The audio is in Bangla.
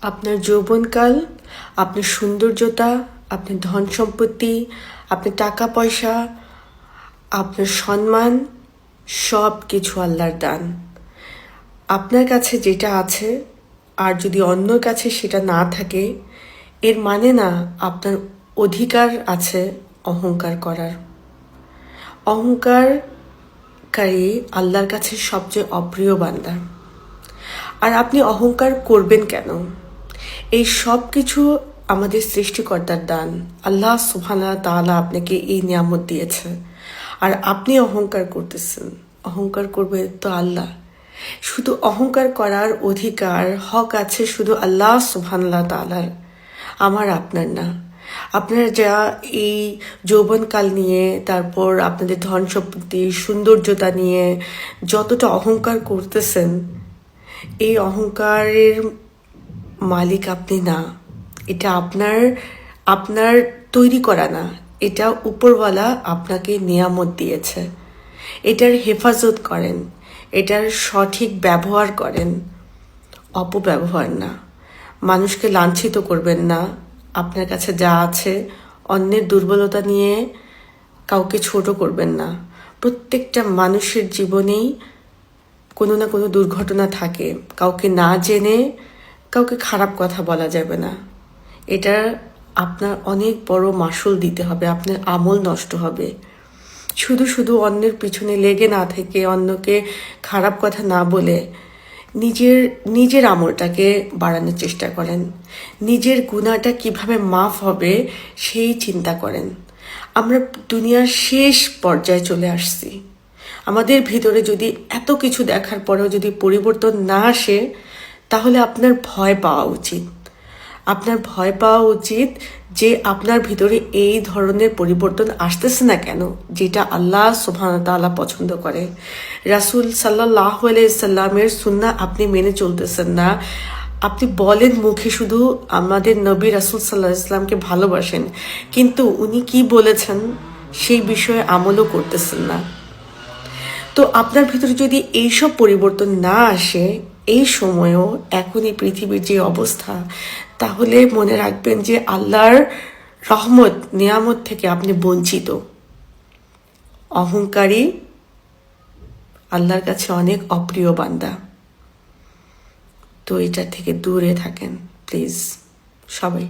আপনার যৌবনকাল, আপনার সৌন্দর্যতা, আপনার ধন সম্পত্তি, আপনার টাকা পয়সা, আপনার সম্মান, সব কিছু আল্লাহর দান। আপনার কাছে যেটা আছে আর যদি অন্যর কাছে সেটা না থাকে, এর মানে না আপনার অধিকার আছে অহংকার করার। অহংকারকারী আল্লাহর কাছে সবচেয়ে অপ্রিয় বান্দা। আর আপনি অহংকার করবেন কেন? এই সব কিছু আমাদের সৃষ্টিকর্তার দান। আল্লাহ সুবহানাহু ওয়া তাআলা আপনাকে এই নিয়ামত দিয়েছে, আর আপনি অহংকার করতেছেন। অহংকার করবে তো আল্লাহ। শুধু অহংকার করার অধিকার, হক আছে শুধু আল্লাহ সুবহানাহু ওয়া তাআলার, আমার আপনার না। আপনারা যা এই যৌবনকাল নিয়ে, তারপর আপনাদের ধন সম্পত্তি, সৌন্দর্যতা নিয়ে যতটা অহংকার করতেছেন, এই অহংকারের মালিক আপনি না। এটা আপনার আপনার তৈরি করা না। এটা উপরওয়ালা আপনাকে নিয়ামত দিয়েছে। এটার হেফাজত করেন, এটার সঠিক ব্যবহার করেন, অপব্যবহার না। মানুষকে লাঞ্ছিত করবেন না। আপনার কাছে যা আছে, অন্যের দুর্বলতা নিয়ে কাউকে ছোট করবেন না। প্রত্যেকটা মানুষের জীবনেই কোনো না কোনো দুর্ঘটনা থাকে। কাউকে না জেনে কাউকে খারাপ কথা বলা যাবে না। এটা আপনার অনেক বড় মাসুল দিতে হবে, আপনার আমল নষ্ট হবে। শুধু শুধু অন্যের পিছনে লেগে না থেকে, অন্যকে খারাপ কথা না বলে নিজের আমলটাকে বাড়ানোর চেষ্টা করেন। নিজের গুনাহটা কিভাবে মাফ হবে সেই চিন্তা করেন। আমরা দুনিয়ার শেষ পর্যায়ে চলে আসছি। আমাদের ভিতরে যদি এত কিছু দেখার পরেও যদি পরিবর্তন না আসে, তাহলে আপনার ভয় পাওয়া উচিত। আপনার ভয় পাওয়া উচিত যে আপনার ভিতরে এই ধরনের পরিবর্তন আসতেছে না কেন, যেটা আল্লাহ সুবহানাহু ওয়া তাআলা পছন্দ করে। রাসূল সাল্লাল্লাহু আলাইহি সাল্লামের সুন্নাহ আপনি মেনে চলতেছেন না। আপনি বলেন মুখে শুধু আমাদের নবী রাসূল সাল্লাল্লাহু আলাইহি সাল্লামকে ভালোবাসেন, কিন্তু উনি কি বলেছেন সেই বিষয়ে আমলও করতেছেন না। তো আপনার ভিতরে যদি এইসব পরিবর্তন না আসে এই সময়েও, এখন এই পৃথিবীর যে অবস্থা, তাহলে মনে রাখবেন যে আল্লাহর রহমত, নিয়ামত থেকে আপনি বঞ্চিত। অহংকারী আল্লাহর কাছে অনেক অপ্রিয় বান্দা। তো এটা থেকে দূরে থাকেন প্লিজ সবাই।